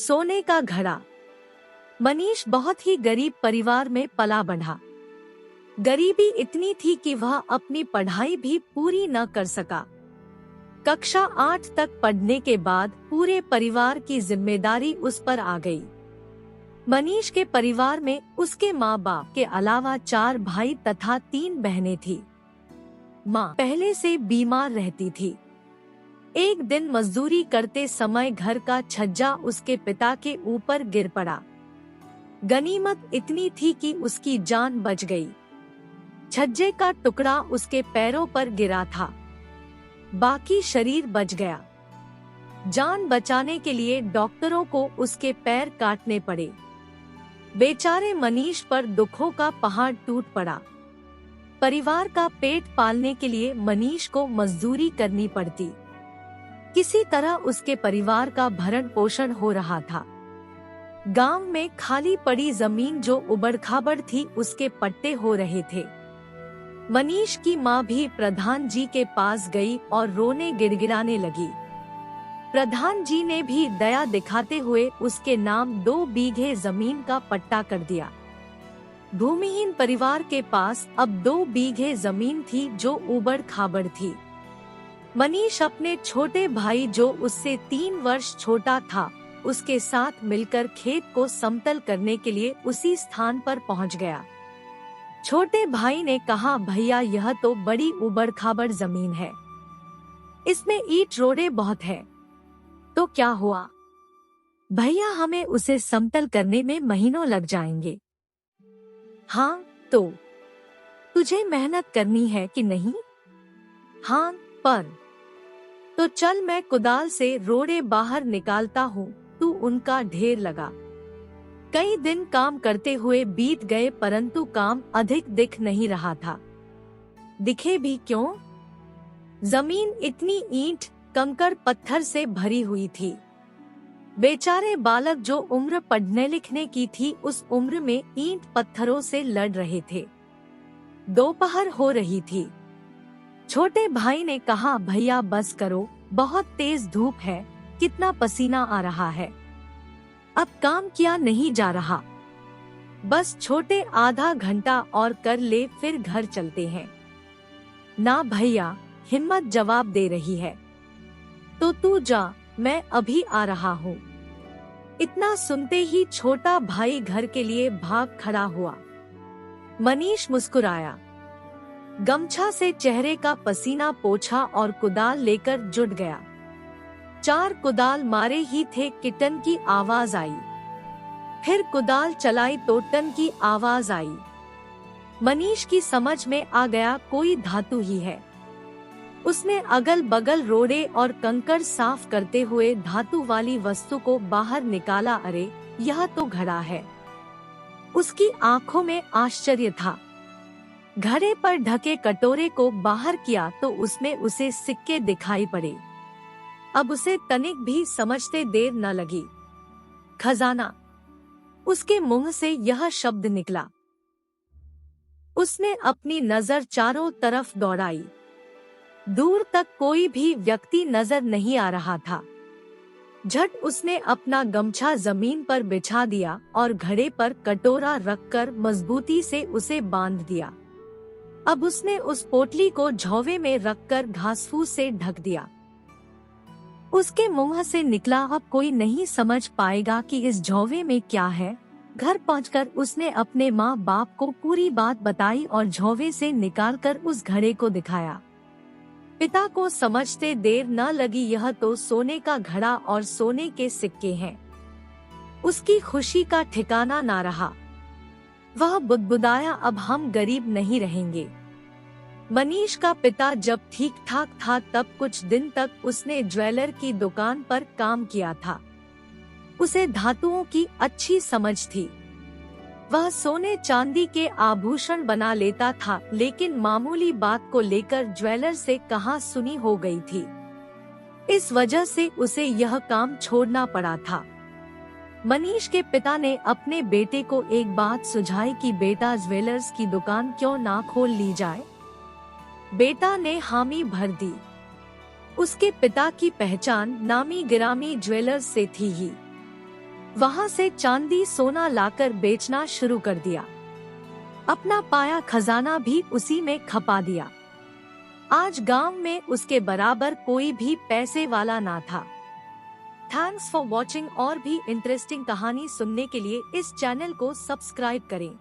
सोने का घड़ा। मनीष बहुत ही गरीब परिवार में पला बढ़ा। गरीबी इतनी थी कि वह अपनी पढ़ाई भी पूरी न कर सका। कक्षा 8 तक पढ़ने के बाद पूरे परिवार की जिम्मेदारी उस पर आ गई। मनीष के परिवार में उसके माँ बाप के अलावा 4 भाई तथा 3 बहनें थी। माँ पहले से बीमार रहती थी। एक दिन मजदूरी करते समय घर का छज्जा उसके पिता के ऊपर गिर पड़ा। गनीमत इतनी थी कि उसकी जान बच गई। छज्जे का टुकड़ा उसके पैरों पर गिरा था, बाकी शरीर बच गया। जान बचाने के लिए डॉक्टरों को उसके पैर काटने पड़े। बेचारे मनीष पर दुखों का पहाड़ टूट पड़ा। परिवार का पेट पालने के लिए मनीष को मजदूरी करनी पड़ती। किसी तरह उसके परिवार का भरण पोषण हो रहा था। गांव में खाली पड़ी जमीन जो उबड़-खाबड़ थी, उसके पट्टे हो रहे थे। मनीष की माँ भी प्रधान जी के पास गई और रोने गिड़गिड़ाने लगी। प्रधान जी ने भी दया दिखाते हुए उसके नाम 2 बीघे जमीन का पट्टा कर दिया। भूमिहीन परिवार के पास अब 2 बीघे जमीन थी जो उबड़-खाबड़ थी। मनीष अपने छोटे भाई जो उससे 3 वर्ष छोटा था, उसके साथ मिलकर खेत को समतल करने के लिए उसी स्थान पर पहुंच गया। छोटे भाई ने कहा, भैया यह तो बड़ी उबड़-खाबड़ जमीन है, इसमें ईंट रोड़े बहुत है, तो क्या हुआ? भैया हमें उसे समतल करने में महीनों लग जाएंगे। हाँ, तो तुझे मेहनत करनी है कि नहीं? हाँ, पर तो चल मैं कुदाल से रोड़े बाहर निकालता हूँ, तू उनका ढेर लगा। कई दिन काम करते हुए बीत गए, परंतु काम अधिक दिख नहीं रहा था। दिखे भी क्यों? जमीन इतनी ईंट, कंकड़, पत्थर से भरी हुई थी। बेचारे बालक जो उम्र पढ़ने लिखने की थी, उस उम्र में ईंट पत्थरों से लड़ रहे थे। दोपहर हो रही थी। छोटे भाई ने कहा, भैया बस करो, बहुत तेज धूप है, कितना पसीना आ रहा है, अब काम किया नहीं जा रहा। बस छोटे आधा घंटा और कर ले, फिर घर चलते हैं। ना भैया, हिम्मत जवाब दे रही है। तो तू जा, मैं अभी आ रहा हूँ। इतना सुनते ही छोटा भाई घर के लिए भाग खड़ा हुआ। मनीष मुस्कुराया, गमछा से चेहरे का पसीना पोंछा और कुदाल लेकर जुट गया। 4 कुदाल मारे ही थे कि टन की आवाज आई। फिर कुदाल चलाई तो टन की आवाज आई। मनीष की समझ में आ गया, कोई धातु ही है। उसने अगल बगल रोड़े और कंकड़ साफ करते हुए धातु वाली वस्तु को बाहर निकाला। अरे, यह तो घड़ा है। उसकी आंखों में आश्चर्य था। घड़े पर ढके कटोरे को बाहर किया तो उसमें उसे सिक्के दिखाई पड़े। अब उसे तनिक भी समझते देर न लगी। खजाना। उसके मुंह से यह शब्द निकला। उसने अपनी नजर चारों तरफ दौड़ाई। दूर तक कोई भी व्यक्ति नजर नहीं आ रहा था। झट उसने अपना गमछा जमीन पर बिछा दिया और घड़े पर कटोरा रखकर मजबूती से उसे बांध दिया। अब उसने उस पोटली को झोवे में रखकर घासफूस से ढक दिया। उसके मुंह से निकला, अब कोई नहीं समझ पाएगा कि इस झोवे में क्या है। घर पहुंचकर उसने अपने माँ बाप को पूरी बात बताई और झोवे से निकालकर उस घड़े को दिखाया। पिता को समझते देर न लगी, यह तो सोने का घड़ा और सोने के सिक्के हैं। उसकी खुशी का ठिकाना ना रहा। वह बुदबुदाया, अब हम गरीब नहीं रहेंगे। मनीष का पिता जब ठीक ठाक था तब कुछ दिन तक उसने ज्वेलर की दुकान पर काम किया था। उसे धातुओं की अच्छी समझ थी। वह सोने चांदी के आभूषण बना लेता था, लेकिन मामूली बात को लेकर ज्वेलर से कहा सुनी हो गई थी। इस वजह से उसे यह काम छोड़ना पड़ा था। मनीष के पिता ने अपने बेटे को एक बात सुझाई कि बेटा, ज्वेलर्स की दुकान क्यों ना खोल ली जाए। बेटा ने हामी भर दी। उसके पिता की पहचान नामी गिरामी ज्वेलर्स से थी ही। वहाँ से चांदी सोना लाकर बेचना शुरू कर दिया। अपना पाया खजाना भी उसी में खपा दिया। आज गांव में उसके बराबर कोई भी पैसे वाला ना था। Thanks for watching. और भी इंटरेस्टिंग कहानी सुनने के लिए इस चैनल को सब्सक्राइब करें।